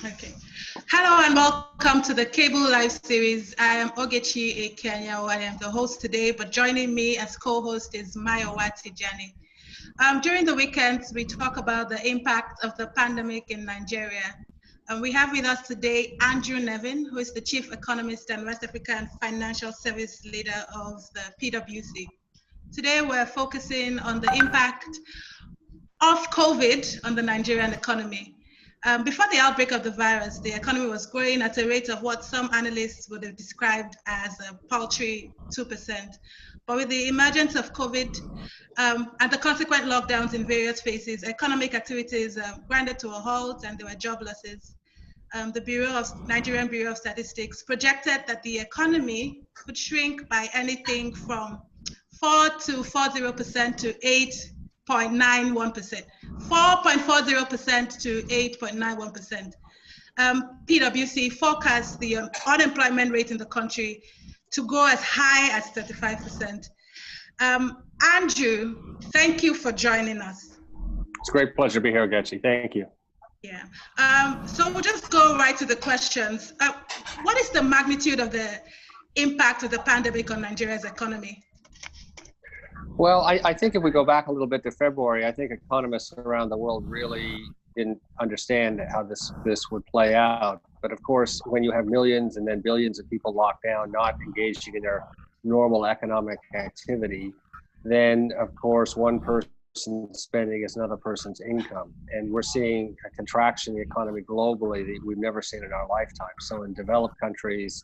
Okay. Hello and welcome to the Cable Live series. I am Ogechi Ekenya. I am the host today, but joining me as co-host is Mayowati Jani. During the weekends, we talk about the impact of the pandemic in Nigeria. And we have with us today Andrew Nevin, who is the Chief Economist and West African Financial Service Leader of the PwC. Today, we're focusing on the impact of COVID on the Nigerian economy. Before the outbreak of the virus, the economy was growing at a rate of what some analysts would have described as a paltry 2%. But with the emergence of COVID and the consequent lockdowns in various phases, economic activities grounded to a halt and there were job losses. The Nigerian Bureau of Statistics projected that the economy could shrink by anything from 4.40% to 8.91%, 4.40% to 8.91%. PwC forecasts the unemployment rate in the country to go as high as 35%. Andrew, thank you for joining us. It's a great pleasure to be here, Getchi. Thank you. Yeah. So we'll just go right to the questions. What is the magnitude of the impact of the pandemic on Nigeria's economy? Well, I think if we go back a little bit to February, I think economists around the world really didn't understand how this would play out. But of course, when you have millions and then billions of people locked down, not engaging in their normal economic activity, then of course one person's spending is another person's income. And we're seeing a contraction in the economy globally that we've never seen in our lifetime. So in developed countries,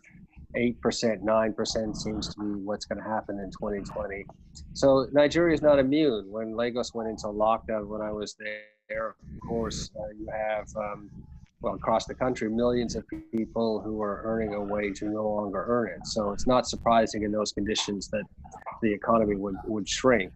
8%, 9% seems to be what's going to happen in 2020. So Nigeria is not immune. When Lagos went into lockdown when I was there, of course, you have, well, across the country, millions of people who are earning a wage who no longer earn it. So it's not surprising in those conditions that the economy would shrink.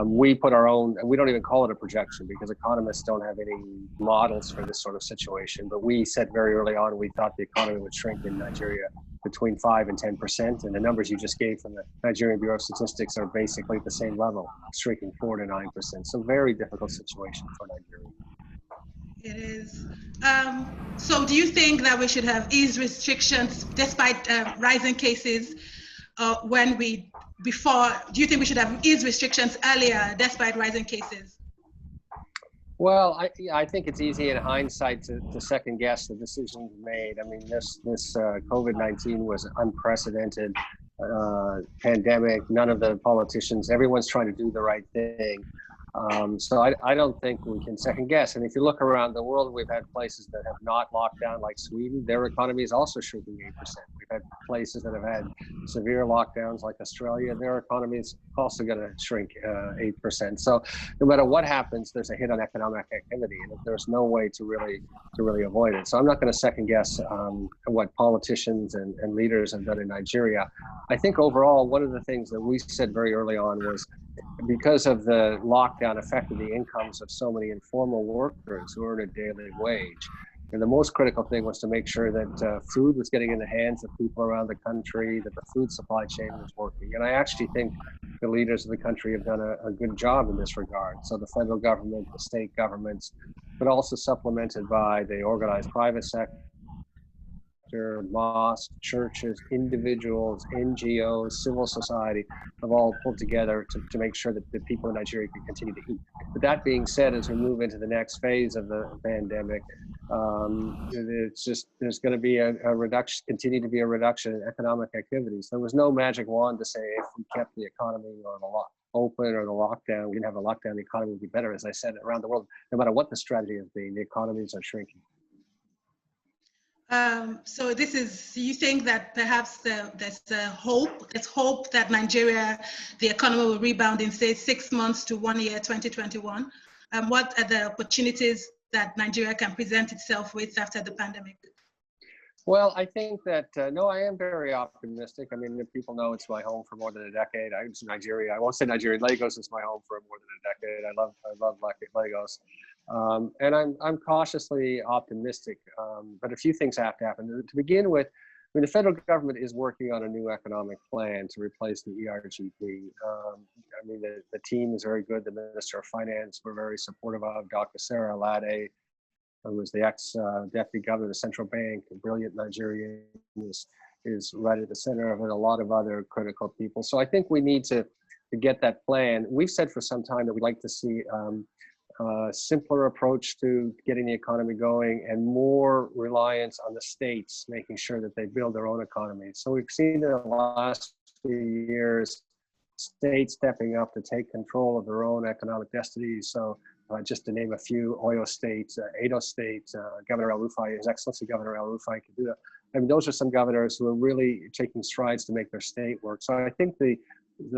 We put our own, we don't even call it a projection because economists don't have any models for this sort of situation. But we said very early on, we thought the economy would shrink in Nigeria between 5 and 10%. And the numbers you just gave from the Nigerian Bureau of Statistics are basically at the same level, shrinking 4 to 9%. So very difficult situation for Nigeria. It is. So do you think that we should have eased restrictions despite rising cases do you think we should have eased restrictions earlier despite rising cases? Well, I think it's easy in hindsight to second guess the decisions made. I mean, this COVID-19 was an unprecedented pandemic. None of the politicians, everyone's trying to do the right thing. So I don't think we can second guess. And if you look around the world, we've had places that have not locked down, like Sweden. Their economy is also shrinking 8%. We've had places that have had severe lockdowns, like Australia. Their economy is also going to shrink 8%. So no matter what happens, there's a hit on economic activity, and there's no way to really avoid it. So I'm not going to second guess what politicians and leaders have done in Nigeria. I think overall, one of the things that we said very early on was, because of the lockdown affected the incomes of so many informal workers who earn a daily wage. And the most critical thing was to make sure that food was getting in the hands of people around the country, that the food supply chain was working. And I actually think the leaders of the country have done a good job in this regard. So the federal government, the state governments, but also supplemented by the organized private sector, mosques, churches, individuals, NGOs, civil society have all pulled together to make sure that the people in Nigeria can continue to eat. But that being said, as we move into the next phase of the pandemic, it's just, there's going to be a reduction, continue to be a reduction in economic activities. There was no magic wand to say if we kept the economy or the open or the lockdown, we didn't have a lockdown, the economy would be better. As I said, around the world, no matter what the strategy has been, the economies are shrinking. So you think that perhaps there's hope that Nigeria, the economy will rebound in, say, 6 months to 1 year, 2021? What are the opportunities that Nigeria can present itself with after the pandemic? Well, I think that, no, I am very optimistic. I mean, people know it's my home for more than a decade. I was in Nigeria. I won't say Nigeria. Lagos is my home for more than a decade. I love Lagos. And I'm cautiously optimistic, but a few things have to happen. To begin with, I mean, the federal government is working on a new economic plan to replace the ERGP. I mean, the team is very good. The Minister of Finance, we're very supportive of. Dr. Sarah Alade, who was the ex-deputy governor of the central bank, a brilliant Nigerian, is right at the center of it, a lot of other critical people. So I think we need to get that plan. We've said for some time that we'd like to see a simpler approach to getting the economy going and more reliance on the states, making sure that they build their own economy. So we've seen in the last few years, states stepping up to take control of their own economic destinies. So just to name a few, Oyo State, Edo State, Governor El-Rufai, His Excellency Governor El-Rufai can do that. I mean, those are some governors who are really taking strides to make their state work. So I think the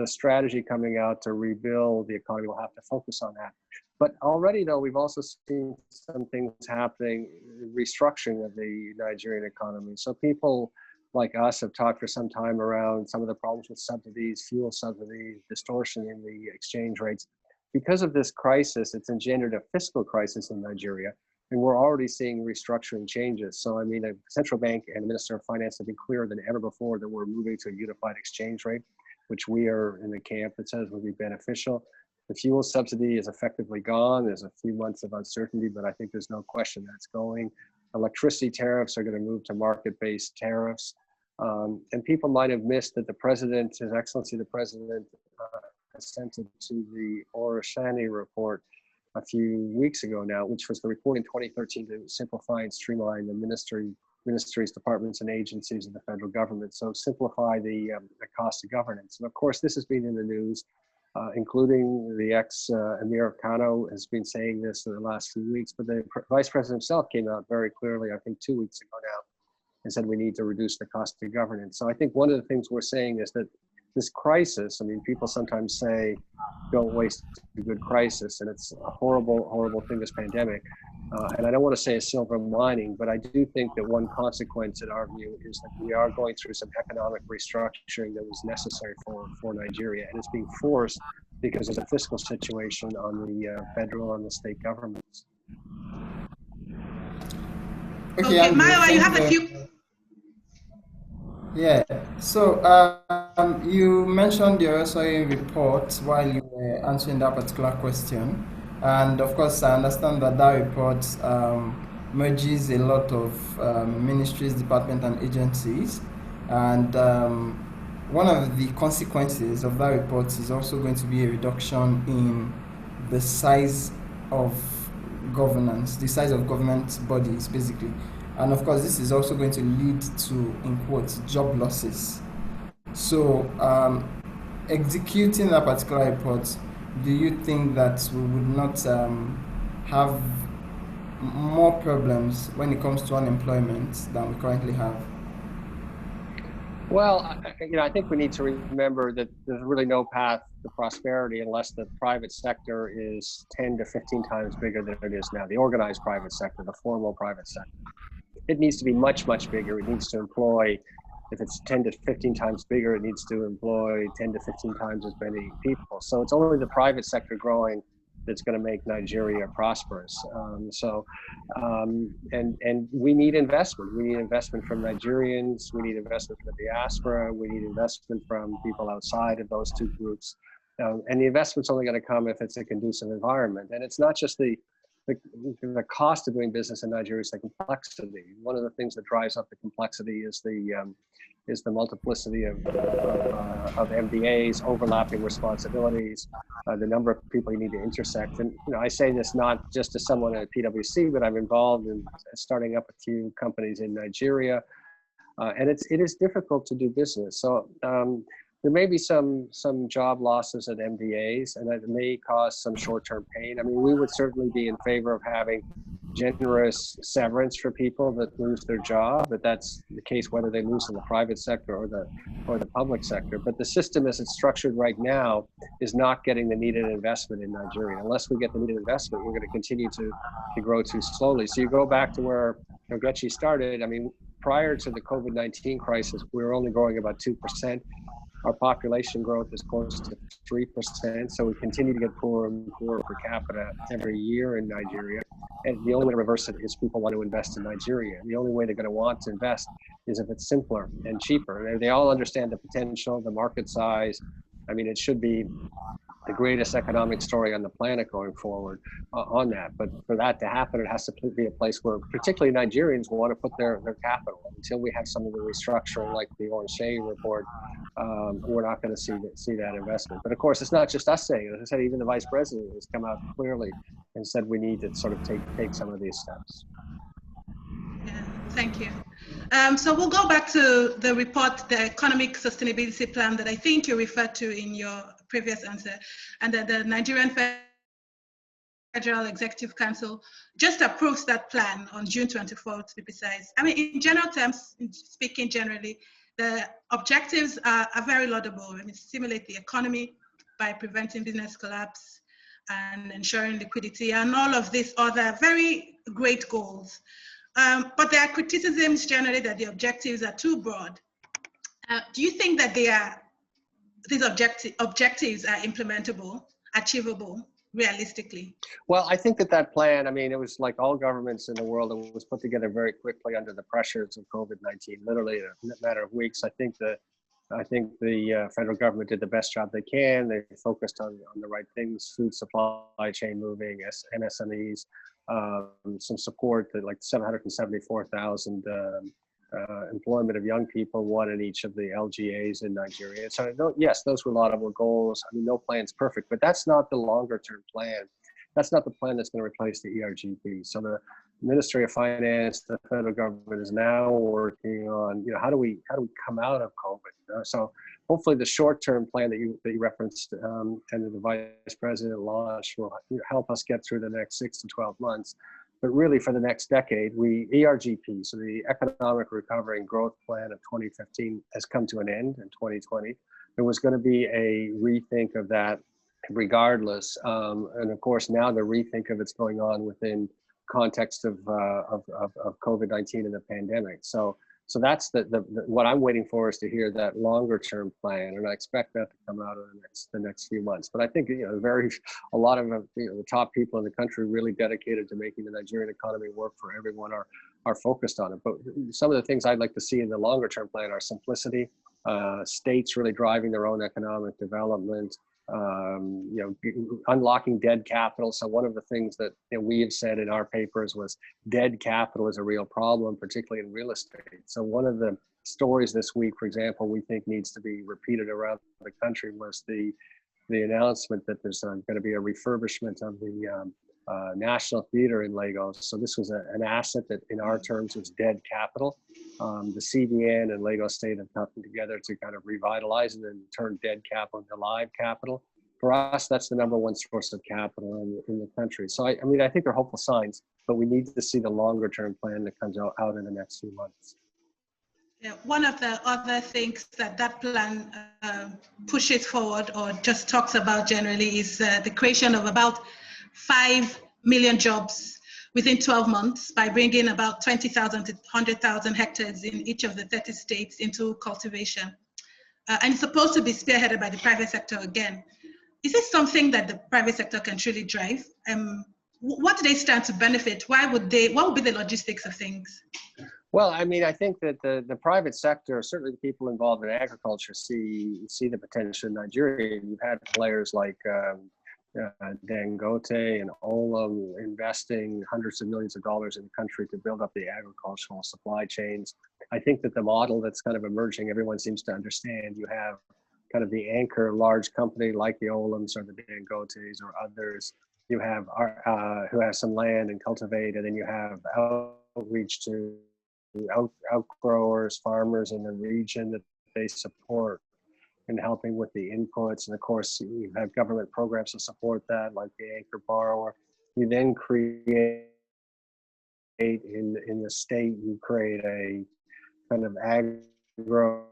strategy coming out to rebuild the economy will have to focus on that. But already, though, we've also seen some things happening, restructuring of the Nigerian economy. So people like us have talked for some time around some of the problems with subsidies, fuel subsidies, distortion in the exchange rates. Because of this crisis, it's engendered a fiscal crisis in Nigeria, and we're already seeing restructuring changes. So, I mean, the central bank and the Minister of Finance have been clearer than ever before that we're moving to a unified exchange rate, which we are in the camp that says will be beneficial. The fuel subsidy is effectively gone. There's a few months of uncertainty, but I think there's no question that's going. Electricity tariffs are going to move to market-based tariffs. And people might have missed that the president, His Excellency the President, assented to the Orishani report a few weeks ago now, which was the report in 2013 to simplify and streamline the ministries, departments, and agencies of the federal government. So simplify the cost of governance. And of course, this has been in the news, including the ex-Emir of Kano has been saying this in the last few weeks, but the Vice President himself came out very clearly, I think 2 weeks ago now, and said we need to reduce the cost of governance. So I think one of the things we're saying is that this crisis, I mean, people sometimes say, don't waste a good crisis, and it's a horrible, horrible thing, this pandemic. And I don't want to say a silver lining, but I do think that one consequence in our view is that we are going through some economic restructuring that was necessary for Nigeria, and it's being forced because there's a fiscal situation on the federal and the state governments. Okay, Maya, you have a few. Yeah, so you mentioned the OSOE report while you were answering that particular question. And of course, I understand that that report merges a lot of ministries, departments, and agencies. And one of the consequences of that report is also going to be a reduction in the size of governance, the size of government bodies, basically. And of course, this is also going to lead to, in quotes, job losses. So executing that particular report, do you think that we would not have more problems when it comes to unemployment than we currently have? Well, I think we need to remember that there's really no path to prosperity unless the private sector is 10 to 15 times bigger than it is now, the organized private sector, the formal private sector. It needs to be much, much bigger. It needs to employ, if it's 10 to 15 times bigger, it needs to employ 10 to 15 times as many people. So it's only the private sector growing that's going to make Nigeria prosperous. And we need investment. We need investment from Nigerians. We need investment from the diaspora. We need investment from people outside of those two groups. And the investment's only going to come if it's a conducive environment. And it's not just the cost of doing business in Nigeria, is the complexity. One of the things that drives up the complexity is the multiplicity of MDAs, overlapping responsibilities, the number of people you need to intersect. And I say this not just as someone at PwC, but I'm involved in starting up a few companies in Nigeria, and it is difficult to do business. So there may be some job losses at MDAs, and that may cause some short-term pain. I mean, we would certainly be in favor of having generous severance for people that lose their job, but that's the case whether they lose in the private sector or the public sector. But the system as it's structured right now is not getting the needed investment in Nigeria. Unless we get the needed investment, we're going to continue to grow too slowly. So you go back to where Ogechi started. I mean, prior to the COVID-19 crisis, we were only growing about 2%. Our population growth is close to 3%, so we continue to get poorer and poorer per capita every year in Nigeria. And the only way to reverse it is people want to invest in Nigeria. And the only way they're going to want to invest is if it's simpler and cheaper. They all understand the potential, the market size, I mean, it should be the greatest economic story on the planet going forward on that. But for that to happen, it has to be a place where particularly Nigerians want to put their capital. Until we have some of the restructuring like the Orange report, we're not going to see that investment. But of course, it's not just us saying it. As I said, even the vice president has come out clearly and said we need to sort of take some of these steps. Yeah, thank you. So we'll go back to the report, the Economic Sustainability Plan that I think you referred to in your previous answer, and that the Nigerian Federal Executive Council just approves that plan on June 24th, to be precise. I mean, in general terms, speaking generally, the objectives are very laudable. I mean, stimulate the economy by preventing business collapse and ensuring liquidity and all of these other very great goals. But there are criticisms generally that the objectives are too broad. Do you think that these objectives are implementable, achievable, realistically? Well, I think that plan, I mean, it was like all governments in the world, it was put together very quickly under the pressures of COVID-19, literally in a matter of weeks. I think the federal government did the best job they can. They focused on the right things: food supply chain moving, MSMEs, some support that like 774,000 employment of young people, one in each of the LGAs in Nigeria. So yes, those were laudable goals. I mean, no plan's perfect, but that's not the longer term plan. That's not the plan that's going to replace the ERGP. So the Ministry of Finance, the federal government is now working on, you know, how do we come out of COVID? So hopefully the short-term plan that you referenced and that the Vice President launched will help us get through the next 6 to 12 months. But really for the next decade, ERGP, so the Economic Recovery and Growth Plan of 2015 has come to an end in 2020. There was going to be a rethink of that regardless. And of course, now the rethink of it's going on within context of COVID-19 and the pandemic. So that's what I'm waiting for, is to hear that longer term plan, and I expect that to come out in the next few months. But I think, you know, a lot of the top people in the country really dedicated to making the Nigerian economy work for everyone are focused on it. But some of the things I'd like to see in the longer term plan are simplicity, states really driving their own economic development, you know, unlocking dead capital. So one of the things that we have said in our papers was dead capital is a real problem, particularly in real estate. So one of the stories this week, for example, we think needs to be repeated around the country was the announcement that there's going to be a refurbishment of the National Theatre in Lagos. So this was an asset that in our terms was dead capital. The CBN and Lagos State have come together to kind of revitalize it and turn dead capital into live capital. For us, that's the #1 source of capital in the country. So I mean, I think they're hopeful signs, but we need to see the longer term plan that comes out in the next few months. Yeah, one of the other things that plan pushes forward or just talks about generally is the creation of about 5 million jobs within 12 months by bringing about 20,000 to 100,000 hectares in each of the 30 states into cultivation. And it's supposed to be spearheaded by the private sector again. Is this something that the private sector can truly drive? What do they stand to benefit? What would be the logistics of things? Well, I mean, I think that the private sector, certainly the people involved in agriculture, see the potential in Nigeria. You've had players like Dangote and Olam investing hundreds of millions of dollars in the country to build up the agricultural supply chains. I think that the model that's kind of emerging, everyone seems to understand. You have kind of the anchor large company like the Olams or the Dangotes or others. You have who have some land and cultivate, and then you have outreach to outgrowers, farmers in the region that they support and helping with the inputs. And of course, you have government programs to support that, like the anchor borrower. You then create in the state, you create a kind of agro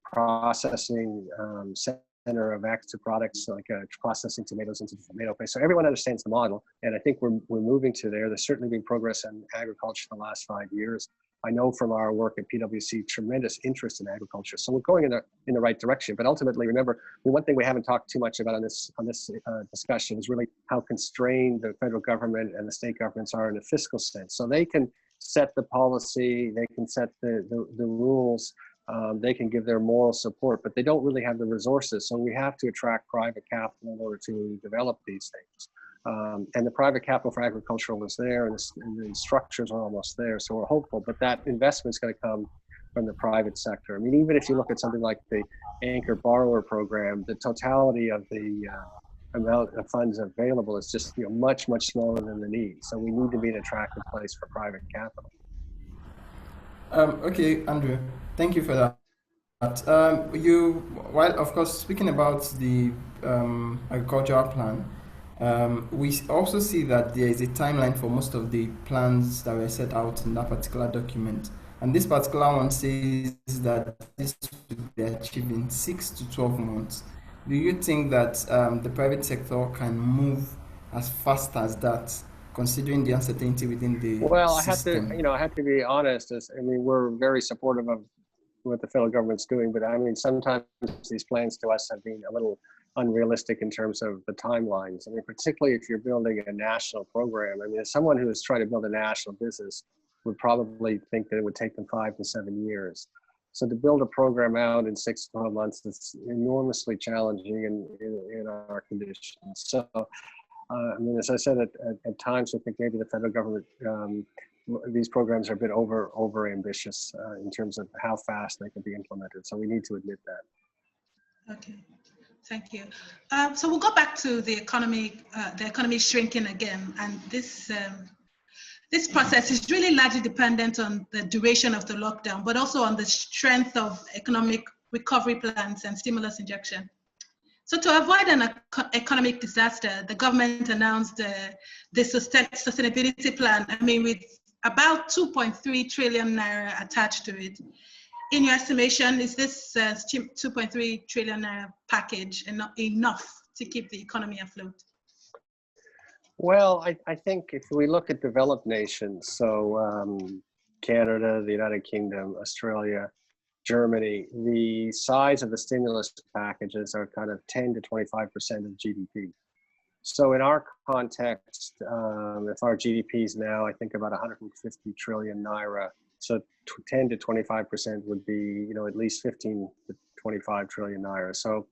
processing center of access to products, like processing tomatoes into tomato paste. So everyone understands the model, and I think we're moving to there. There's certainly been progress in agriculture in the last 5 years. I know from our work at PwC, tremendous interest in agriculture. So we're going in the right direction. But ultimately, remember, the one thing we haven't talked too much about on this discussion is really how constrained the federal government and the state governments are in a fiscal sense. So they can set the policy, they can set the rules, They can give their moral support, but they don't really have the resources. So we have to attract private capital in order to develop these things. And the private capital for agricultural is there, and the structures are almost there. So we're hopeful, but that investment is going to come from the private sector. I mean, even if you look at something like the anchor borrower program, the totality of the amount of funds available is just much smaller than the need. So we need to be an attractive place for private capital. Okay, Andrew, thank you for that. While of course speaking about the agricultural plan, we also see that there is a timeline for most of the plans that were set out in that particular document. And this particular one says that this will be achieved in 6 to 12 months. Do you think that the private sector can move as fast as that, considering the uncertainty within the system? I have to be honest. We're very supportive of what the federal government's doing, but sometimes these plans to us have been a little unrealistic in terms of the timelines. Particularly if you're building a national program. As someone who is trying to build a national business would probably think that it would take them 5 to 7 years. So to build a program out in 6 to 12 months is enormously challenging in our conditions. So, as I said, at times I think maybe the federal government, these programs are a bit over ambitious in terms of how fast they can be implemented. So we need to admit that. Okay, thank you. So we'll go back to the economy shrinking again, and this process is really largely dependent on the duration of the lockdown, but also on the strength of economic recovery plans and stimulus injection. So to avoid an economic disaster, the government announced the sustainability plan, with about 2.3 trillion naira attached to it. In your estimation, is this 2.3 trillion naira package enough to keep the economy afloat? Well, I think if we look at developed nations, so Canada, the United Kingdom, Australia, Germany, the size of the stimulus packages are kind of 10 to 25% of GDP. So in our context, if our GDP is now, I think about 150 trillion naira, so 10 to 25% would be, at least 15 to 25 trillion naira. So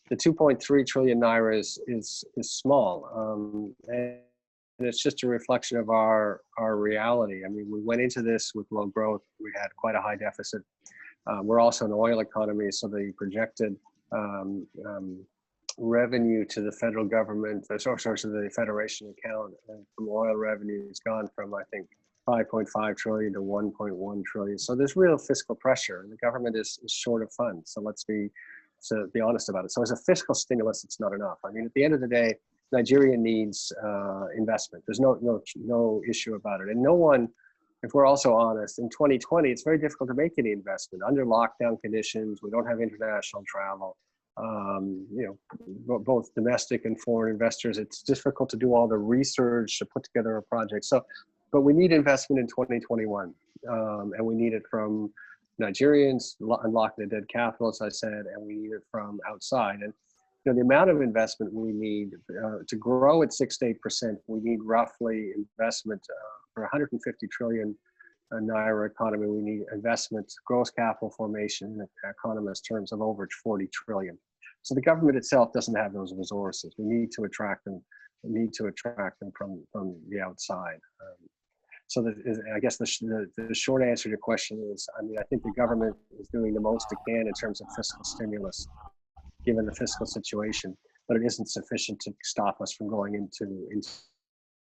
the 2.3 trillion naira is small, and it's just a reflection of our reality. We went into this with low growth. We had quite a high deficit. We're also an oil economy, so the projected revenue to the federal government, the source of the federation account from oil revenue has gone from, I think, 5.5 trillion to 1.1 trillion. So there's real fiscal pressure, and the government is short of funds. So let's be honest about it. So as a fiscal stimulus, it's not enough. At the end of the day, Nigeria needs investment. There's no issue about it. And no one, if we're also honest, in 2020, it's very difficult to make any investment. Under lockdown conditions, we don't have international travel. Both domestic and foreign investors, it's difficult to do all the research to put together a project. So, but we need investment in 2021, and we need it from Nigerians unlocking the dead capital, as I said, and we need it from outside. And the amount of investment we need to grow at 6 to 8%, we need roughly investment for 150 trillion naira economy. We need investment, gross capital formation in economist terms of over 40 trillion. So the government itself doesn't have those resources. We need to attract them. We need to attract them from the outside. So I guess the short answer to your question is, I think the government is doing the most it can in terms of fiscal stimulus, given the fiscal situation, but it isn't sufficient to stop us from going into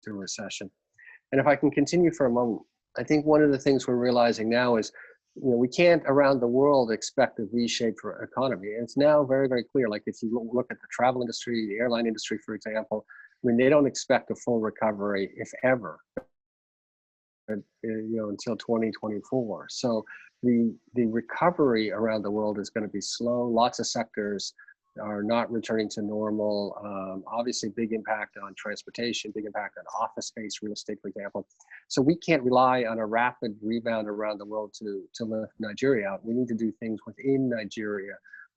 recession. And if I can continue for a moment, I think one of the things we're realizing now is, we can't around the world expect a V-shaped economy. And it's now very, very clear. Like if you look at the travel industry, the airline industry, for example, they don't expect a full recovery, if ever, until 2024. So the recovery around the world is going to be slow. Lots of sectors are not returning to normal. Obviously, big impact on transportation, big impact on office space, real estate, for example. So we can't rely on a rapid rebound around the world to lift Nigeria out. We need to do things within Nigeria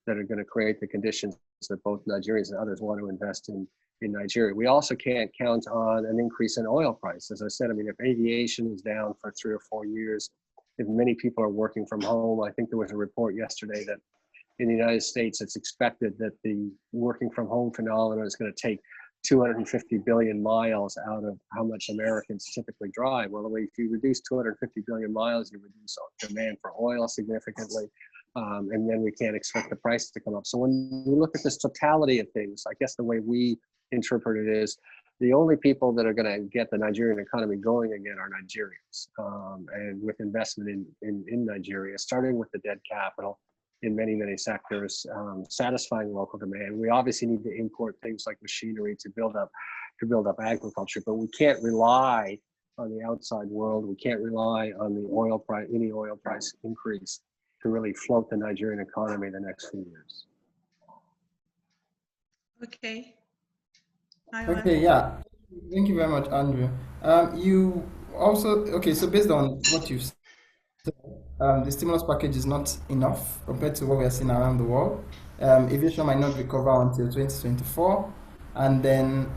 that are going to create the conditions that both Nigerians and others want to invest in Nigeria. We also can't count on an increase in oil price. As I said, if aviation is down for 3 or 4 years, if many people are working from home. I think there was a report yesterday that in the United States, it's expected that the working from home phenomenon is going to take 250 billion miles out of how much Americans typically drive. Well, if you reduce 250 billion miles, you reduce demand for oil significantly, and then we can't expect the price to come up. So when we look at this totality of things, I guess the way we interpret it is the only people that are going to get the Nigerian economy going again are Nigerians, and with investment in Nigeria, starting with the debt capital in many, many sectors, satisfying local demand. We obviously need to import things like machinery to build up agriculture, but we can't rely on the outside world. We can't rely on the oil price, any oil price increase to really float the Nigerian economy the next few years. Okay. Okay, yeah. Thank you very much, Andrew. You also, okay, so based on what you've said, the stimulus package is not enough compared to what we are seeing around the world. Aviation might not recover until 2024, and then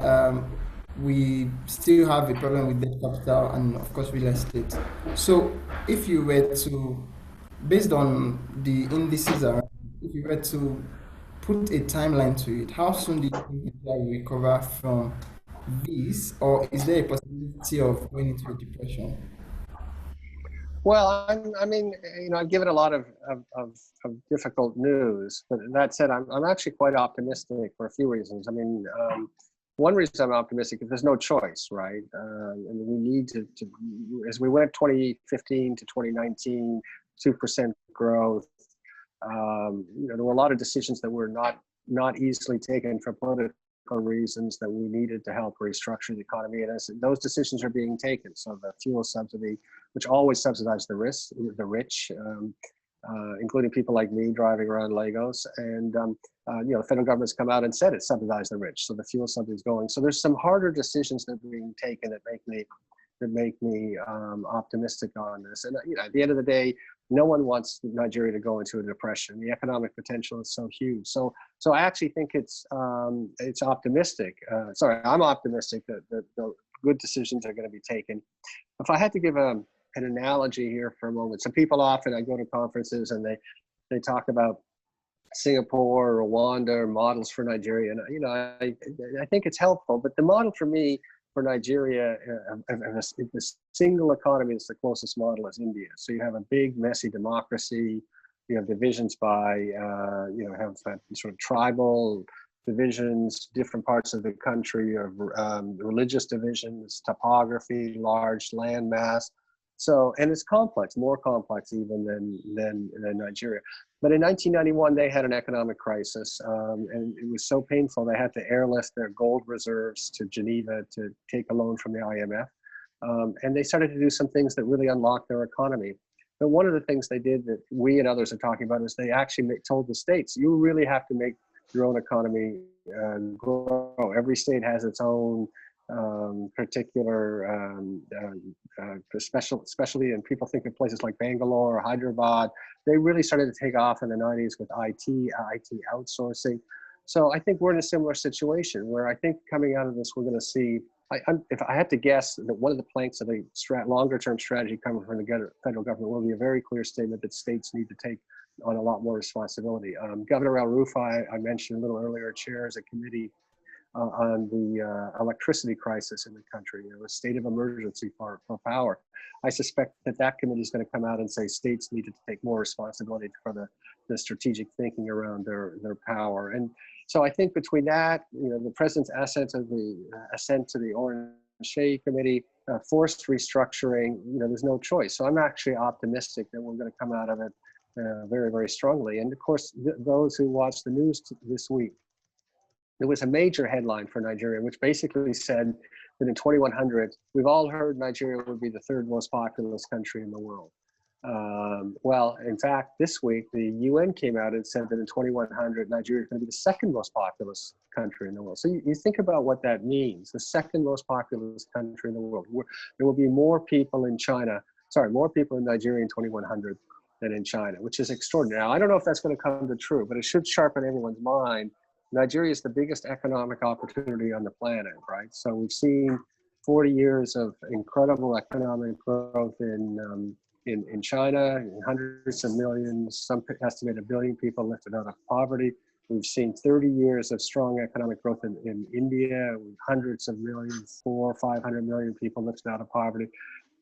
we still have a problem with debt capital and, of course, real estate. So, if you were to, based on the indices around, if you were to put a timeline to it, how soon do you think it will recover from this, or is there a possibility of going into a depression? Well, I mean, I've given a lot of difficult news, but that said, I'm actually quite optimistic for a few reasons. I mean, one reason I'm optimistic is there's no choice, right? And we need to, as we went 2015 to 2019, 2% growth. There were a lot of decisions that were not easily taken for political reasons that we needed to help restructure the economy, and those decisions are being taken. So the fuel subsidy, which always subsidized the rich, including people like me driving around Lagos, and the federal government's come out and said it subsidized the rich. So the fuel subsidy is going. So there's some harder decisions that are being taken that make me optimistic on this. And at the end of the day, no one wants Nigeria to go into a depression. The economic potential is so huge. So I actually think it's optimistic. I'm optimistic that the good decisions are going to be taken. If I had to give an analogy here for a moment, some people often, I go to conferences and they talk about Singapore or Rwanda or models for Nigeria, and I think it's helpful. But the model for me for Nigeria, the single economy is the closest model is India. So you have a big, messy democracy. You have divisions by, have sort of tribal divisions, different parts of the country. You have religious divisions, topography, large land mass. So, and it's complex, more complex even than Nigeria. But in 1991, they had an economic crisis, and it was so painful they had to airlift their gold reserves to Geneva to take a loan from the IMF. And they started to do some things that really unlocked their economy. But one of the things they did that we and others are talking about is they actually told the states, you really have to make your own economy grow. Every state has its own particular specialty, and people think of places like Bangalore or Hyderabad. They really started to take off in the 90s with IT outsourcing. So I think we're in a similar situation where I think coming out of this, we're going to see, if I had to guess, that one of the planks of the longer term strategy coming from the federal government will be a very clear statement that states need to take on a lot more responsibility. Governor El Rufai, I mentioned a little earlier, chairs a committee on the electricity crisis in the country, a state of emergency for power. I suspect that committee is going to come out and say states need to take more responsibility for the strategic thinking around their power. And so I think between that, the president's assent to the Orange Shea Committee, forced restructuring, there's no choice. So I'm actually optimistic that we're going to come out of it very, very strongly. And of course, those who watched the news this week, there was a major headline for Nigeria, which basically said that in 2100, we've all heard Nigeria would be the third most populous country in the world. Well, in fact, this week, the UN came out and said that in 2100, Nigeria is going to be the second most populous country in the world. So you think about what that means, the second most populous country in the world. There will be more people in Nigeria in 2100 than in China, which is extraordinary. Now, I don't know if that's going to come to true, but it should sharpen everyone's mind. Nigeria is the biggest economic opportunity on the planet, right? So we've seen 40 years of incredible economic growth in in China, hundreds of millions, some estimate 1 billion people lifted out of poverty. We've seen 30 years of strong economic growth in India, with hundreds of millions, 400 or 500 million people lifted out of poverty.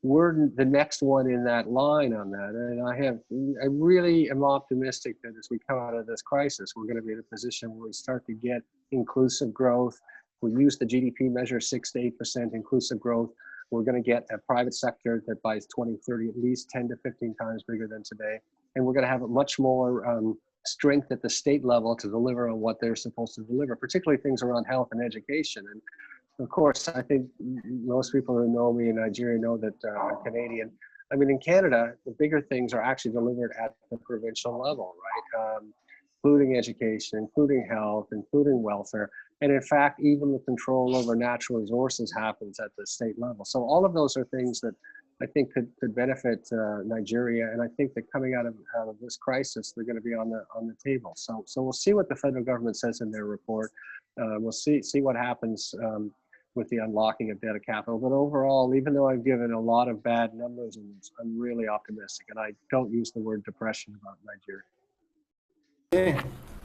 We're the next one in that line on that. And I really am optimistic that as we come out of this crisis, we're going to be in a position where we start to get inclusive growth. We use the GDP measure 6 to 8% inclusive growth. We're going to get a private sector that by 2030 at least 10 to 15 times bigger than today. And we're going to have much more strength at the state level to deliver on what they're supposed to deliver, particularly things around health and education. And of course, I think most people who know me in Nigeria know that I'm Canadian. I mean, in Canada, the bigger things are actually delivered at the provincial level, right? Including education, including health, including welfare. And in fact, even the control over natural resources happens at the state level. So all of those are things that I think could benefit Nigeria. And I think that coming out of this crisis, they're going to be on the table. So we'll see what the federal government says in their report. We'll see what happens with the unlocking of debt capital. But overall, even though I've given a lot of bad numbers, I'm really optimistic. And I don't use the word depression about Nigeria. Okay,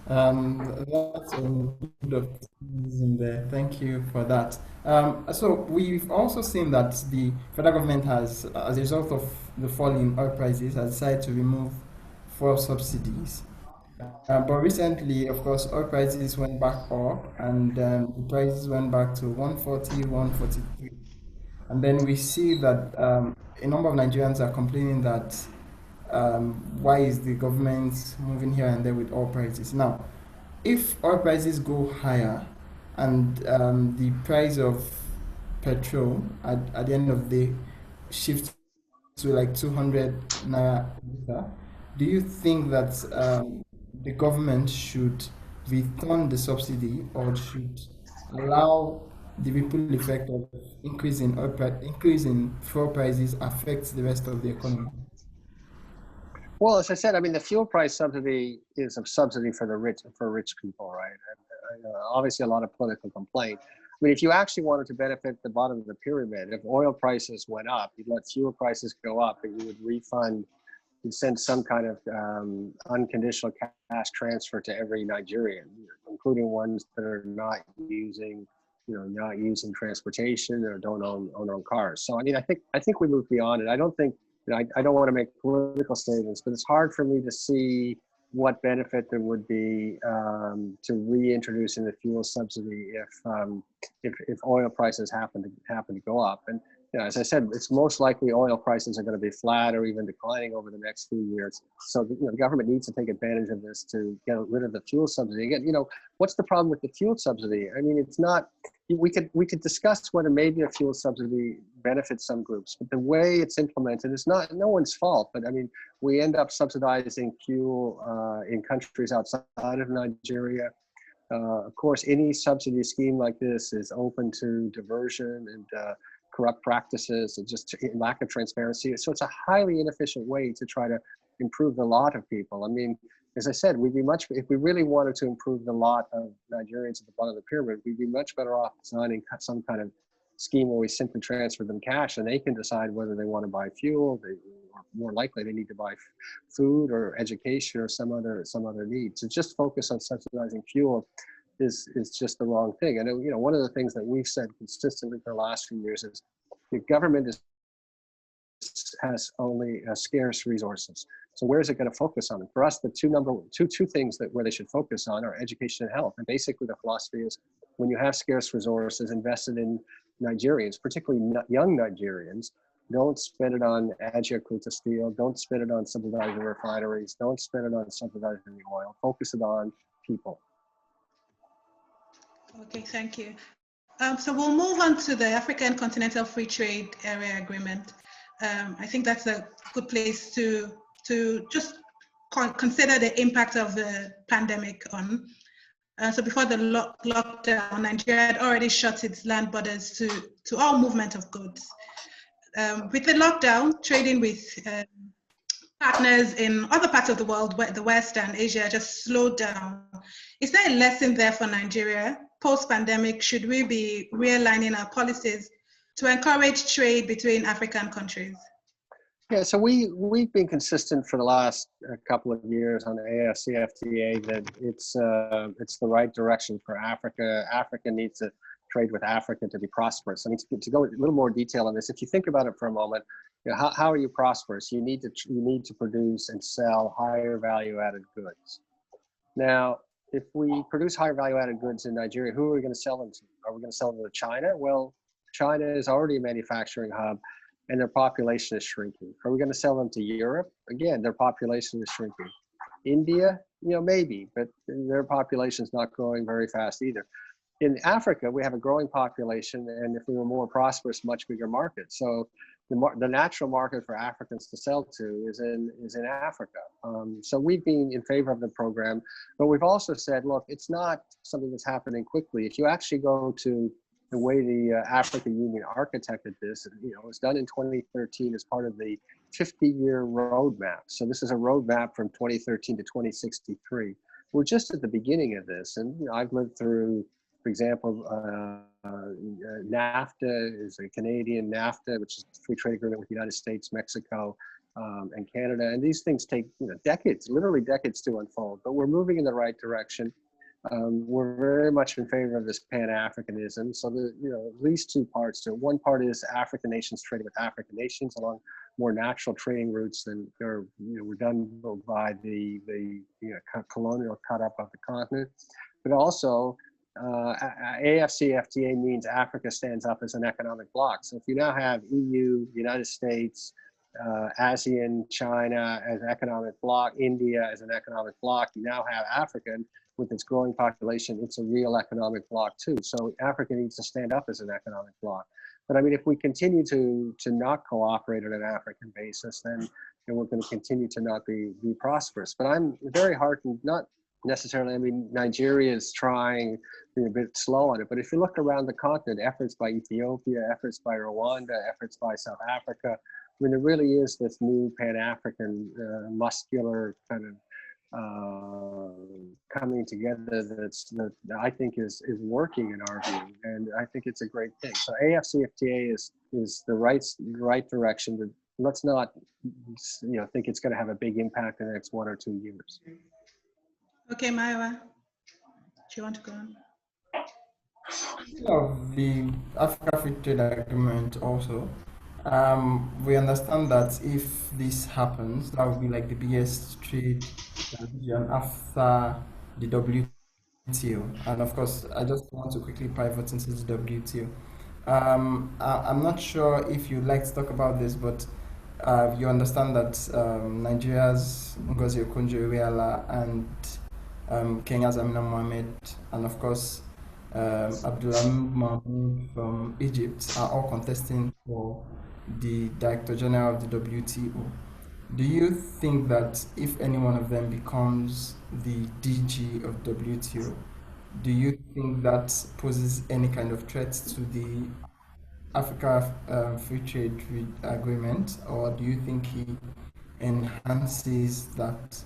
that's a good optimism there. Thank you for that. So we've also seen that the federal government has, as a result of the fall in oil prices, has decided to remove fuel subsidies. But recently, of course, oil prices went back up, and the prices went back to 140, 143. And then we see that a number of Nigerians are complaining that why is the government moving here and there with oil prices? Now, if oil prices go higher and the price of petrol at the end of the day shifts to like 200 naira a liter, do you think that the government should return the subsidy or should allow the ripple effect of increase in fuel prices affect the rest of the economy? Well, as I said, I mean, the fuel price subsidy is a subsidy for rich people, right? And, obviously, a lot of political complaint. I mean, if you actually wanted to benefit the bottom of the pyramid, if oil prices went up, you'd let fuel prices go up, and you would refund, you'd send some kind of unconditional cash transfer to every Nigerian, including ones that are not using transportation or don't own cars. So I mean, I think we move beyond it. I don't think. I don't want to make political statements, but it's hard for me to see what benefit there would be to reintroducing the fuel subsidy if oil prices happen to go up. And as I said, it's most likely oil prices are going to be flat or even declining over the next few years. So the government needs to take advantage of this to get rid of the fuel subsidy. Again, what's the problem with the fuel subsidy? I mean, it's not. We could discuss whether maybe a fuel subsidy benefits some groups, but the way it's implemented is no one's fault. But I mean, we end up subsidizing fuel in countries outside of Nigeria. Of course, any subsidy scheme like this is open to diversion and corrupt practices and just lack of transparency. So it's a highly inefficient way to try to improve the lot of people. I mean, as I said, if we really wanted to improve the lot of Nigerians at the bottom of the pyramid, we'd be much better off designing some kind of scheme where we simply transfer them cash and they can decide whether they want to buy fuel, or more likely they need to buy food or education or some other need. To just focus on subsidizing fuel is just the wrong thing. And one of the things that we've said consistently for the last few years is the government has only scarce resources. So where is it going to focus on? And for us, the two things where they should focus on are education and health. And basically the philosophy is when you have scarce resources invested in Nigerians, particularly young Nigerians, don't spend it on Ajaokuta steel, don't spend it on subsidizing refineries, don't spend it on subsidizing the oil, focus it on people. Okay, thank you. So we'll move on to the African Continental Free Trade Area Agreement. I think that's a good place to just consider the impact of the pandemic on. So before the lockdown, Nigeria had already shut its land borders to all movement of goods. With the lockdown, trading with partners in other parts of the world, the West and Asia, just slowed down. Is there a lesson there for Nigeria? Post-pandemic, should we be realigning our policies to encourage trade between African countries? Yeah, so we've been consistent for the last couple of years on the AFCFTA that it's the right direction for Africa. Africa needs to trade with Africa to be prosperous. I mean, to go a little more detail on this, if you think about it for a moment, you know, how are you prosperous? You need to produce and sell higher value added goods. Now, if we produce higher value added goods in Nigeria, who are we going to sell them to? Are we going to sell them to China? Well, China is already a manufacturing hub and their population is shrinking. Are we going to sell them to Europe? Again, their population is shrinking. India, you know, maybe, but their population is not growing very fast either. In Africa, we have a growing population, and if we were more prosperous, much bigger market. So the natural market for Africans to sell to is in Africa. So we've been in favor of the program, but we've also said, look, it's not something that's happening quickly. If you actually go to the way the African Union architected this, you know, it was done in 2013 as part of the 50-year roadmap. So this is a roadmap from 2013 to 2063. We're just at the beginning of this, and you know, I've lived through, for example, NAFTA is a Canadian NAFTA, which is a free trade agreement with the United States, Mexico, and Canada. And these things take, you know, decades, literally decades to unfold, but we're moving in the right direction. We're very much in favor of this Pan-Africanism. So you know, at least two parts to it. One part is African nations trading with African nations along more natural trading routes than were done by the colonial cut up of the continent. But also, AFCFTA means Africa stands up as an economic bloc. So if you now have EU, United States, ASEAN, China as an economic bloc, India as an economic bloc, you now have Africa with its growing population. It's a real economic bloc too. So Africa needs to stand up as an economic bloc. But I mean, if we continue to not cooperate on an African basis, then we're going to continue to not be prosperous. But I'm very heartened, not necessarily, I mean, Nigeria is trying, being a bit slow on it, but if you look around the continent, efforts by Ethiopia, efforts by Rwanda, efforts by South Africa, I mean, there really is this new Pan-African muscular kind of coming together that I think is working in our view, and I think it's a great thing. So AFCFTA is the right direction. But let's not think it's going to have a big impact in the next 1 or 2 years. Okay, Maiwa, do you want to go on? Of the Africa Free Trade Agreement also, we understand that if this happens, that would be like the biggest trade transaction after the WTO. And of course, I just want to quickly pivot into the WTO. I'm not sure if you'd like to talk about this, but you understand that Nigeria's Ngozi Okonjo-Iweala and Kenya's Amina Mohammed, and of course Abdulhamid Mahmoud from Egypt are all contesting for the Director General of the WTO. Do you think that if any one of them becomes the DG of WTO, do you think that poses any kind of threat to the Africa Free Trade Agreement, or do you think he enhances that?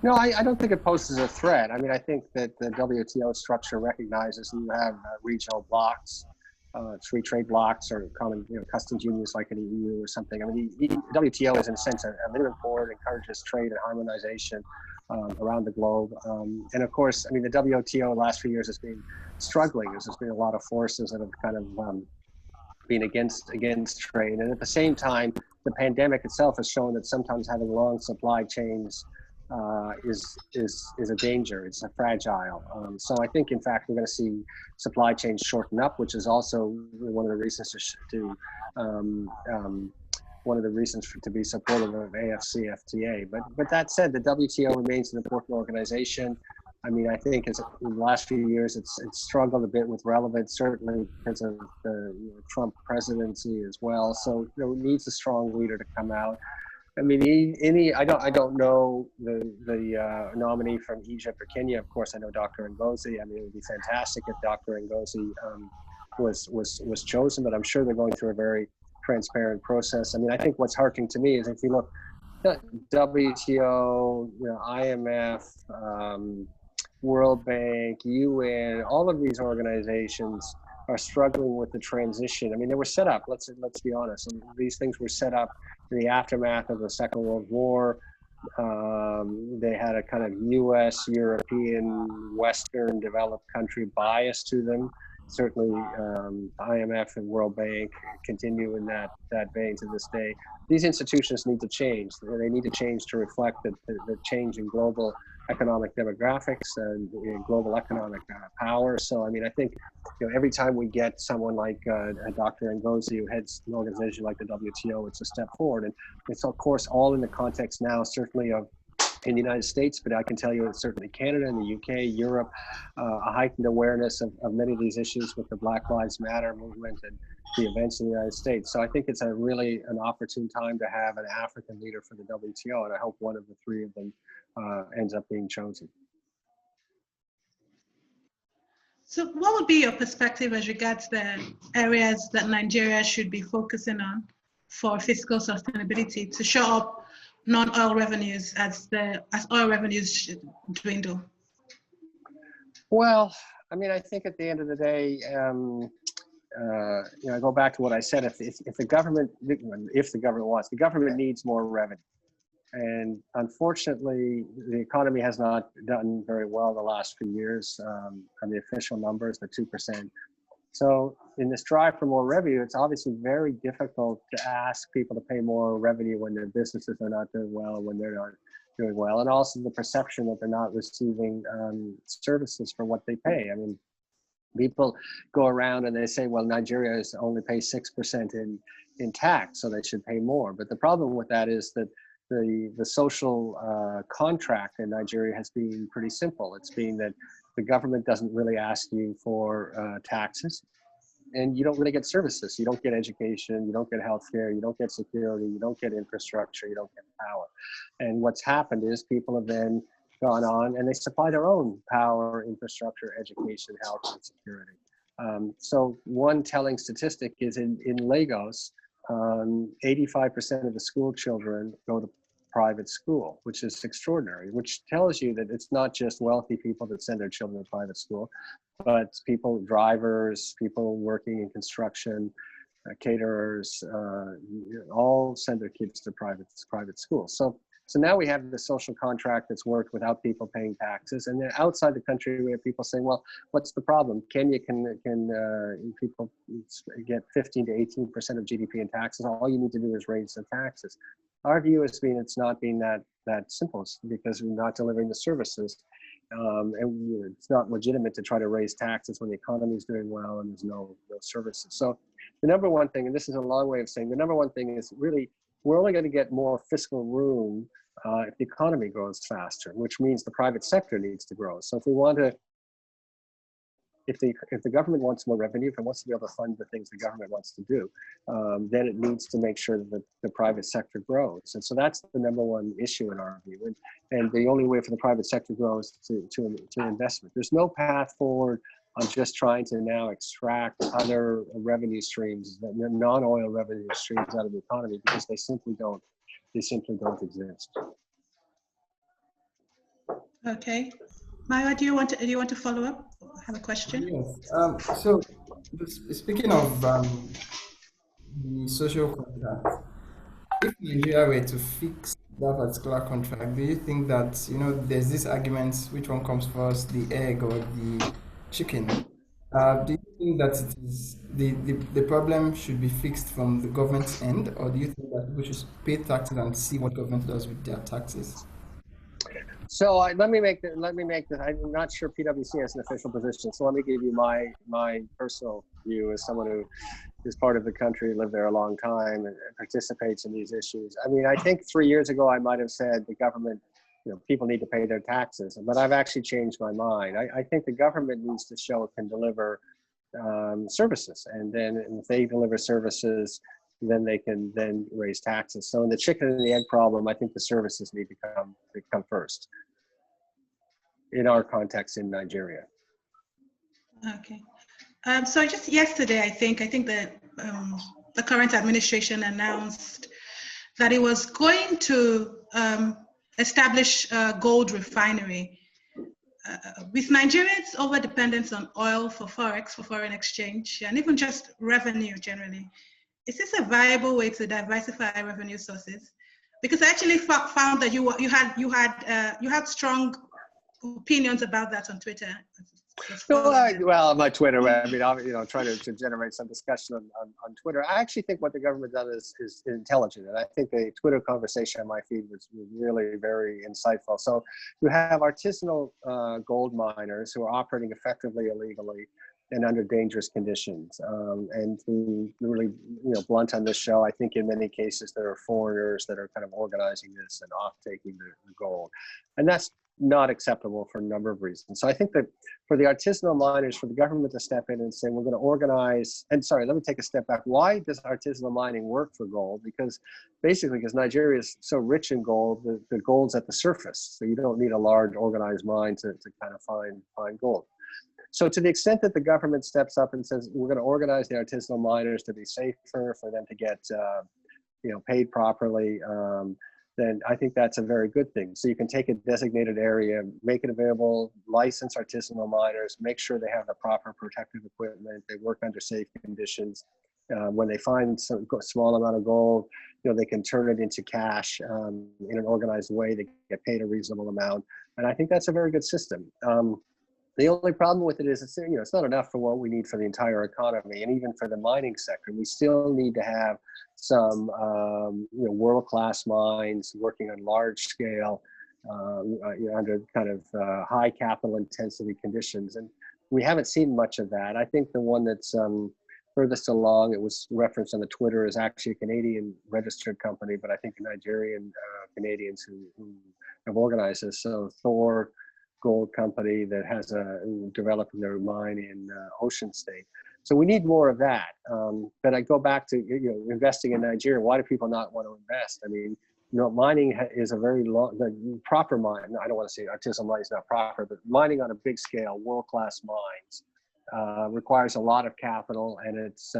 No, I don't think it poses a threat. I mean, I think that the WTO structure recognizes you have regional blocs, free trade blocs, or common customs unions like in the EU or something. I mean, the WTO is in a sense a minimum board, encourages trade and harmonization around the globe. And of course, I mean, the WTO the last few years has been struggling. There's been a lot of forces that have kind of been against trade. And at the same time, the pandemic itself has shown that sometimes having long supply chains is a danger. It's a fragile. So I think, in fact, we're going to see supply chains shorten up, which is also one of the reasons to be supportive of AFCFTA. But that said, the WTO remains an important organization. I mean, I think in the last few years, it's struggled a bit with relevance, certainly because of the Trump presidency as well. So it needs a strong leader to come out. I mean, I don't know the nominee from Egypt or Kenya. Of course, I know Dr. Ngozi. I mean, it would be fantastic if Dr. Ngozi was chosen, but I'm sure they're going through a very transparent process. I mean, I think what's heartening to me is if you look at WTO, IMF, World Bank, UN, all of these organizations are struggling with the transition. I mean, they were set up, let's be honest, and these things were set up in the aftermath of the Second World War. They had a kind of US, European, Western developed country bias to them. Certainly IMF and World Bank continue in that vein to this day. These institutions need to change. They need to change to reflect the change in global economic demographics and global economic power. So, I mean, I think, every time we get someone like Dr. Ngozi, who heads an organization like the WTO, it's a step forward. And it's, of course, all in the context now, certainly of in the United States, but I can tell you it's certainly Canada and the UK, Europe, a heightened awareness of many of these issues with the Black Lives Matter movement and the events in the United States. So I think it's really an opportune time to have an African leader for the WTO, and I hope one of the three of them ends up being chosen. So what would be your perspective as regards the areas that Nigeria should be focusing on for fiscal sustainability to show up non-oil revenues as oil revenues dwindle? Well, I mean, I think at the end of the day, I go back to what I said. If the government wants, the government needs more revenue, and unfortunately, the economy has not done very well the last few years. On the official numbers, the 2%. So in this drive for more revenue, it's obviously very difficult to ask people to pay more revenue when their businesses are not doing well, when they're not doing well, and also the perception that they're not receiving services for what they pay. I mean, people go around and they say, well, Nigeria only pays 6% in tax, so they should pay more. But the problem with that is that the social contract in Nigeria has been pretty simple. It's been that the government doesn't really ask you for taxes, and you don't really get services. You don't get education, you don't get healthcare, you don't get security, you don't get infrastructure, you don't get power. And what's happened is people have then gone on and they supply their own power, infrastructure, education, health, and security. So one telling statistic is in Lagos, 85% of the school children go to private school, which is extraordinary, which tells you that it's not just wealthy people that send their children to private school, but people, drivers, people working in construction, caterers, all send their kids to private schools. So now we have the social contract that's worked without people paying taxes, and then outside the country we have people saying, well, what's the problem? Kenya can people get 15 to 18% of GDP in taxes. All you need to do is raise the taxes. Our view has been it's not been that simple, because we're not delivering the services, and it's not legitimate to try to raise taxes when the economy is doing well and there's no services. So the number one thing, and this is a long way of saying, the number one thing is really we're only going to get more fiscal room if the economy grows faster, which means the private sector needs to grow. So if we want to, if the government wants more revenue, if it wants to be able to fund the things the government wants to do, then it needs to make sure that the private sector grows. And so that's the number one issue in our view. And the only way for the private sector to grow is to investment. There's no path forward on just trying to now extract other revenue streams, non-oil revenue streams out of the economy, because they simply don't exist. Okay. Maya, do you want to follow up? I have a question. Yes. So speaking of the social contract, if Nigeria were to fix that particular contract, do you think that, there's this argument, which one comes first, the egg or the chicken? Do you think that it is the problem should be fixed from the government's end, or do you think that we should pay taxes and see what government does with their taxes? So let me make this. I'm not sure PwC has an official position, so let me give you my personal view as someone who is part of the country, lived there a long time, and participates in these issues. I mean, I think 3 years ago I might have said the government, people need to pay their taxes, but I've actually changed my mind. I think the government needs to show it can deliver services, and then if they deliver services, then they can then raise taxes. So in the chicken and the egg problem, I think the services need to come first in our context in Nigeria. Okay. So just yesterday, I think that the current administration announced that it was going to establish a gold refinery. with Nigeria's over-dependence on oil for forex, for foreign exchange, and even just revenue generally, is this a viable way to diversify revenue sources? Because I actually found that you had strong opinions about that on Twitter. Well, on my Twitter, I mean, I'm trying to generate some discussion on Twitter. I actually think what the government does is intelligent, and I think the Twitter conversation on my feed was really very insightful. So you have artisanal gold miners who are operating effectively illegally and under dangerous conditions. And to really, blunt on this show, I think in many cases there are foreigners that are kind of organizing this and off-taking the gold, and that's not acceptable for a number of reasons. So I think that for the artisanal miners, for the government to step in and say, we're going to organize, and sorry, let me take a step back. Why does artisanal mining work for gold? Because Nigeria is so rich in gold, the gold's at the surface. So you don't need a large organized mine to kind of find gold. So to the extent that the government steps up and says, we're going to organize the artisanal miners to be safer, for them to get paid properly, then I think that's a very good thing. So you can take a designated area, make it available, license artisanal miners, make sure they have the proper protective equipment, they work under safe conditions. When they find some small amount of gold, they can turn it into cash in an organized way. They get paid a reasonable amount. And I think that's a very good system. The only problem with it is it's not enough for what we need for the entire economy, and even for the mining sector. We still need to have some world-class mines working on large scale, under kind of high capital intensity conditions, and we haven't seen much of that. I think the one that's furthest along, it was referenced on the Twitter, is actually a Canadian registered company, but I think Nigerian Canadians who have organized this. So Thor Gold Company that has developing their mine in Ocean State. So we need more of that. But I go back to investing in Nigeria. Why do people not want to invest? I mean, mining is a very proper mine. I don't want to say artisanal mining is not proper, but mining on a big scale, world-class mines, requires a lot of capital, and it's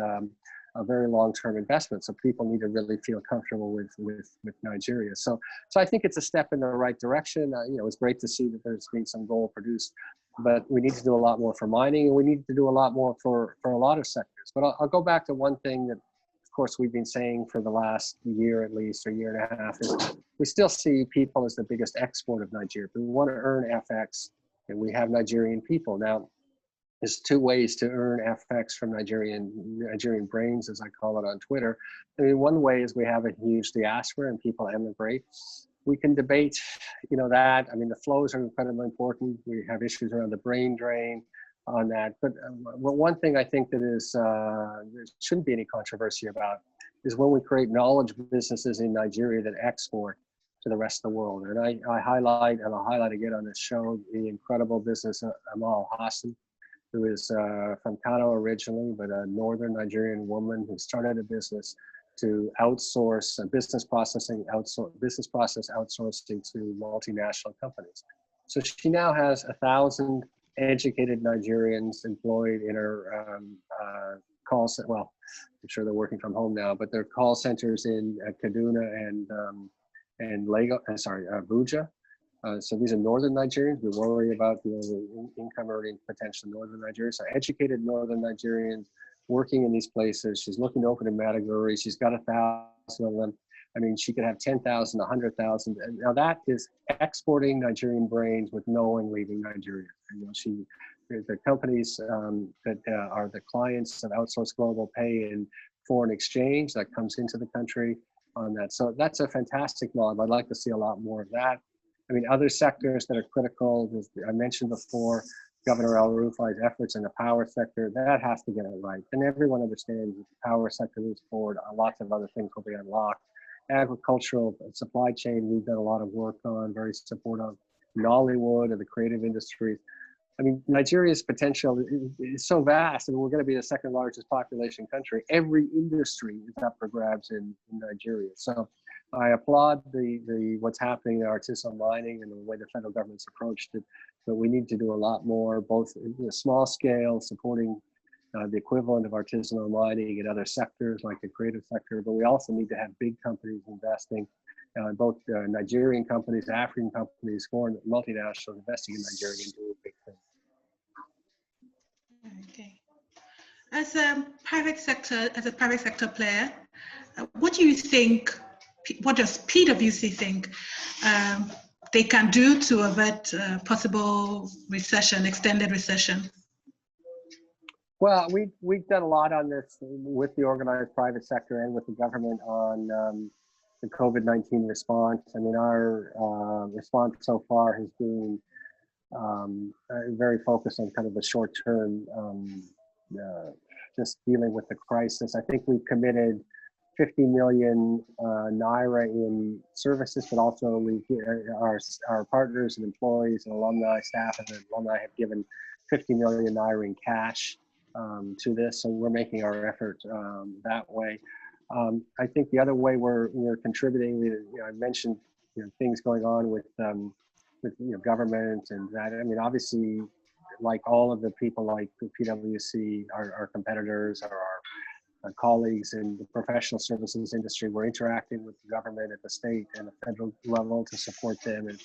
a very long-term investment. So people need to really feel comfortable with Nigeria. So I think it's a step in the right direction. It's great to see that there's been some gold produced, but we need to do a lot more for mining, and we need to do a lot more for a lot of sectors. But I'll go back to one thing that, of course, we've been saying for the last year at least, or year and a half, is we still see people as the biggest export of Nigeria. We want to earn FX, and we have Nigerian people. Now, there's two ways to earn FX from Nigerian brains, as I call it on Twitter. I mean, one way is we have a huge diaspora and people emigrate. We can debate, that. I mean, the flows are incredibly important. We have issues around the brain drain on that. But one thing I think that is there shouldn't be any controversy about is when we create knowledge businesses in Nigeria that export to the rest of the world. And I highlight, and I'll highlight again on this show, the incredible business of Amal Hassan, who is from Kano originally, but a northern Nigerian woman who started a business to outsource business process outsourcing to multinational companies. So she now has 1,000 educated Nigerians employed in her call center. Well, I'm sure they're working from home now, but their call centers in Kaduna and Lagos. Abuja. So these are northern Nigerians. We worry about the income earning potential in northern Nigeria. So educated northern Nigerians working in these places. She's looking to open a Mataguri. She's got 1,000 of them. I mean, she could have 10,000, 100,000. And now that is exporting Nigerian brains with no one leaving Nigeria. And, the companies that are the clients of Outsource Global pay in foreign exchange that comes into the country on that. So that's a fantastic model. I'd like to see a lot more of that. I mean, other sectors that are critical, I mentioned before, Governor El Rufai's efforts in the power sector, that has to get it right. And everyone understands that the power sector moves forward, lots of other things will be unlocked. Agricultural supply chain, we've done a lot of work on, very supportive. Nollywood and the creative industries. I mean, Nigeria's potential is so vast, and we're going to be the second largest population country. Every industry is up for grabs in Nigeria. So I applaud the what's happening in artisanal mining and the way the federal government's approached it. But we need to do a lot more, both in a small scale, supporting the equivalent of artisanal mining in other sectors like the creative sector. But we also need to have big companies investing both Nigerian companies, African companies, foreign multinationals investing in Nigeria and doing big things. Okay. As a private sector player, what do you think? What does PwC think they can do to avert possible recession, extended recession? Well, we've done a lot on this with the organized private sector and with the government on the COVID-19 response. I mean, our response so far has been very focused on kind of the short term, just dealing with the crisis. I think we've committed 50 million naira in services, but also our partners and employees and alumni, staff and alumni have given 50 million naira in cash to this. So we're making our effort that way. I think the other way we're contributing, I mentioned things going on with government and that. I mean, obviously, like all of the people like PwC, our competitors, or our colleagues in the professional services industry, we're interacting with the government at the state and the federal level to support them and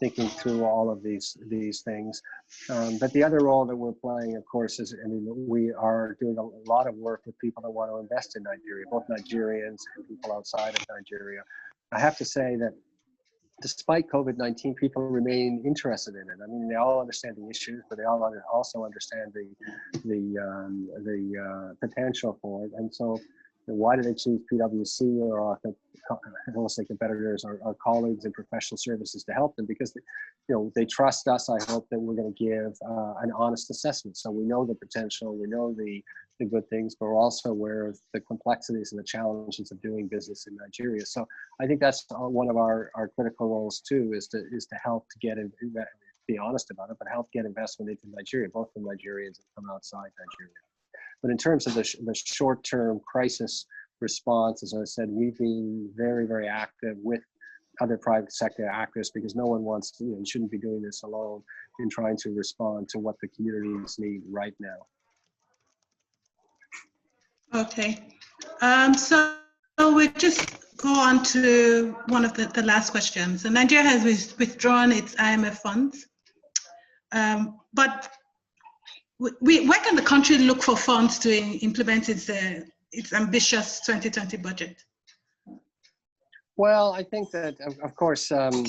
thinking through all of these things. But the other role that we're playing, of course, is, I mean, we are doing a lot of work with people that want to invest in Nigeria, both Nigerians and people outside of Nigeria. I have to say that despite COVID-19, people remain interested in it. I mean, they all understand the issues, but they all also understand the potential for it. And so, why do they choose PwC or our competitors, our colleagues in professional services to help them? Because they trust us. I hope that we're going to give an honest assessment. So we know the potential, we know the good things, but we're also aware of the complexities and the challenges of doing business in Nigeria. So I think that's one of our critical roles too, is to help to get in, be honest about it, but help get investment into Nigeria, both from Nigerians and from outside Nigeria. But in terms of the short-term crisis response, as I said, we've been very, very active with other private sector actors, because no one wants to, you shouldn't be doing this alone in trying to respond to what the communities need right now. Okay, so we'll just go on to one of the last questions. So Nigeria has withdrawn its IMF funds, but where can the country look for funds to implement its ambitious 2020 budget? Well, I think that, of course, some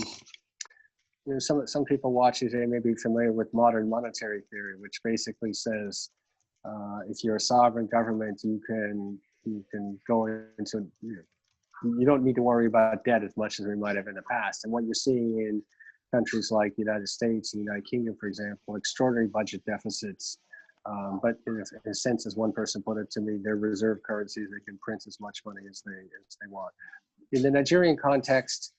people watching today may be familiar with modern monetary theory, which basically says if you're a sovereign government, you can go into, you don't need to worry about debt as much as we might have in the past. And what you're seeing in countries like the United States and the United Kingdom, for example, extraordinary budget deficits, but in a sense, as one person put it to me, they're reserve currencies. They can print as much money as they want. In the Nigerian context,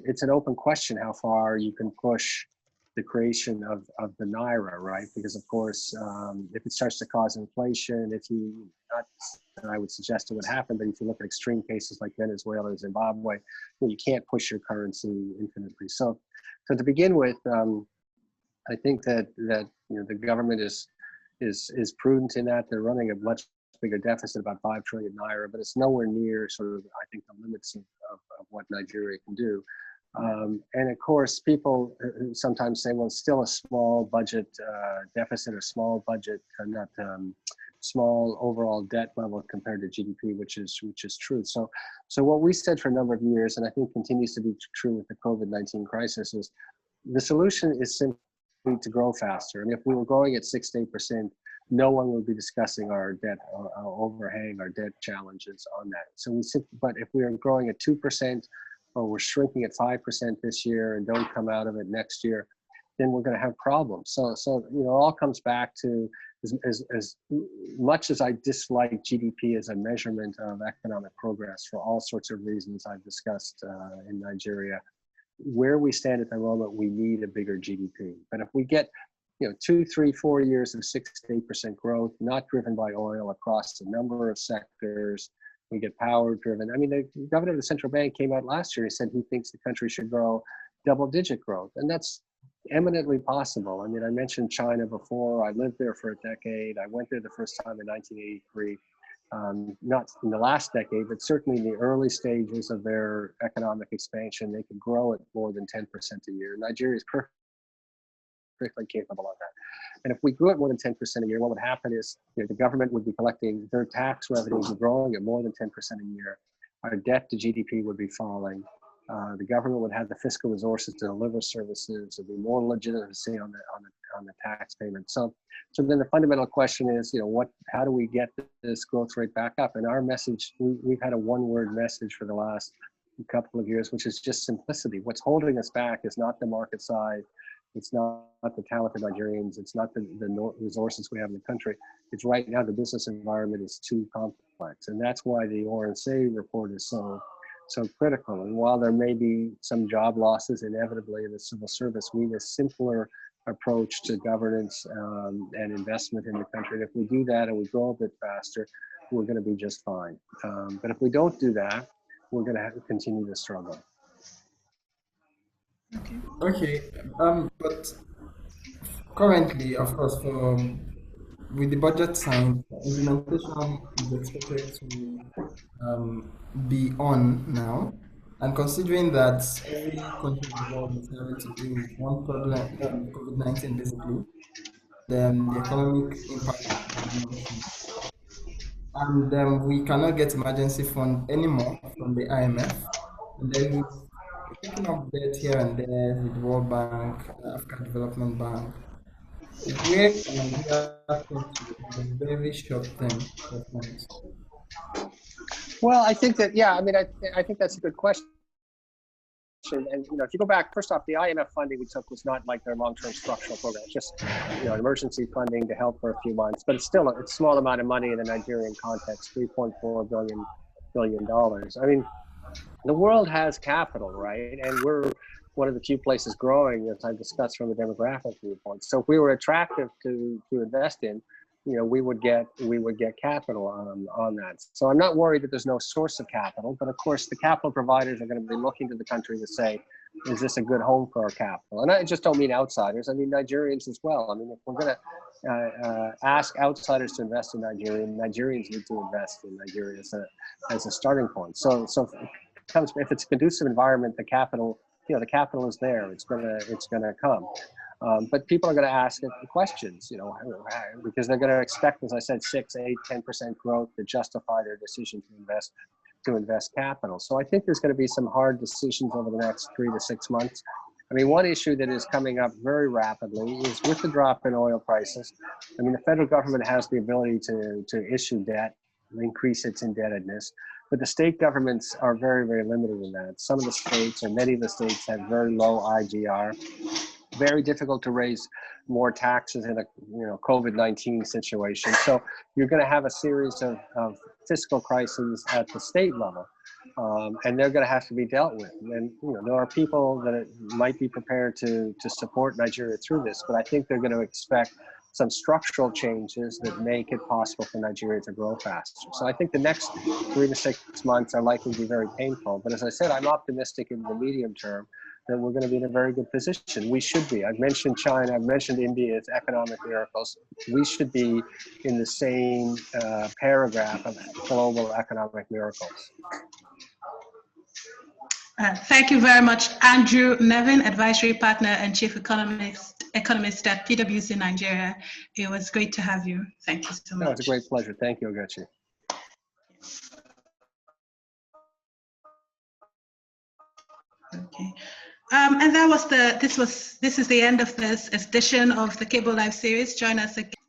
it's an open question how far you can push the creation of the naira, right? Because of course, if it starts to cause inflation, I would suggest it would happen, but if you look at extreme cases like Venezuela and Zimbabwe, you can't push your currency infinitely. So to begin with, I think that the government is prudent in that they're running a much bigger deficit, about 5 trillion naira, but it's nowhere near sort of, I think, the limits of what Nigeria can do. And of course, people sometimes say, well, it's still a small budget deficit, or small budget, not small overall debt level compared to GDP, which is true. So what we said for a number of years, and I think continues to be true with the COVID-19 crisis, is the solution is simply to grow faster. And if we were growing at 6 to 8%, no one would be discussing our debt overhang, our debt challenges on that. But if we are growing at 2%, or we're shrinking at 5% this year and don't come out of it next year, then we're going to have problems. So it all comes back to, as much as I dislike GDP as a measurement of economic progress for all sorts of reasons I've discussed in Nigeria, where we stand at the moment, we need a bigger GDP. But if we get 2, 3, 4 years of 6 to 8% growth, not driven by oil across a number of sectors, we get power driven. I mean, the governor of the central bank came out last year and said he thinks the country should grow double-digit growth, and that's eminently possible. I mean, I mentioned China before. I lived there for a decade. I went there the first time in 1983. not in the last decade, but certainly in the early stages of their economic expansion, they could grow at more than 10% a year. Nigeria is perfectly capable of that. And if we grew at more than 10% a year, what would happen is the government would be collecting, their tax revenues are growing at more than 10% a year. Our debt to GDP would be falling. The government would have the fiscal resources to deliver services. There'd be more legitimacy on the tax payment. So then the fundamental question is, how do we get this growth rate back up? And our message, we've had a one-word message for the last couple of years, which is just simplicity. What's holding us back is not the market side. It's not the talented Nigerians. It's not the resources we have in the country. It's right now the business environment is too complex. And that's why the ORNC report is so critical. And while there may be some job losses inevitably in the civil service, we need a simpler approach to governance and investment in the country. And if we do that and we grow a bit faster, we're going to be just fine. But if we don't do that, we're going to have to continue to struggle. Okay, but currently, of course, with the budget signed, implementation is expected to be on now. And considering that every country in the world is having to deal with one problem, COVID-19 basically, the economic impact of COVID-19, and we cannot get emergency fund anymore from the IMF, and then we're picking up debt here and there with World Bank, African Development Bank. Where can Nigeria come to in the very short term performance? Well, I think that, I think that's a good question. And if you go back, first off, the IMF funding we took was not like their long-term structural program. It's just emergency funding to help for a few months, but it's still a small amount of money in the Nigerian context, $3.4 billion. I mean, the world has capital, right? And we're one of the few places growing, as I discussed from the demographic viewpoint. So if we were attractive to invest in, we would get capital on that. So I'm not worried that there's no source of capital, but of course the capital providers are going to be looking to the country to say, is this a good home for our capital? And I just don't mean outsiders, I mean Nigerians as well. I mean, if we're going to ask outsiders to invest in Nigeria, Nigerians need to invest in Nigeria as a starting point. So if it's a conducive environment, the capital is there. It's gonna come. But people are going to ask questions, because they're going to expect, as I said, 6, 8, 10% growth to justify their decision to invest capital. So I think there's going to be some hard decisions over the next 3 to 6 months. I mean, one issue that is coming up very rapidly is with the drop in oil prices. I mean, the federal government has the ability to issue debt, increase its indebtedness, but the state governments are very, very limited in that. Some of the states, or many of the states, have very low IGR. Very difficult to raise more taxes in a COVID-19 situation. So you're going to have a series of fiscal crises at the state level, and they're going to have to be dealt with. And there are people that might be prepared to support Nigeria through this, but I think they're going to expect some structural changes that make it possible for Nigeria to grow faster. So I think the next 3 to 6 months are likely to be very painful. But as I said, I'm optimistic in the medium term that we're going to be in a very good position. We should be. I've mentioned China, I've mentioned India as economic miracles. We should be in the same paragraph of global economic miracles. Thank you very much, Andrew Nevin, Advisory Partner and Chief Economist at PwC Nigeria. It was great to have you. Thank you so much. No, it's a great pleasure. Thank you, Ogechi. Okay. And this is the end of this edition of the Cable Live series. Join us again.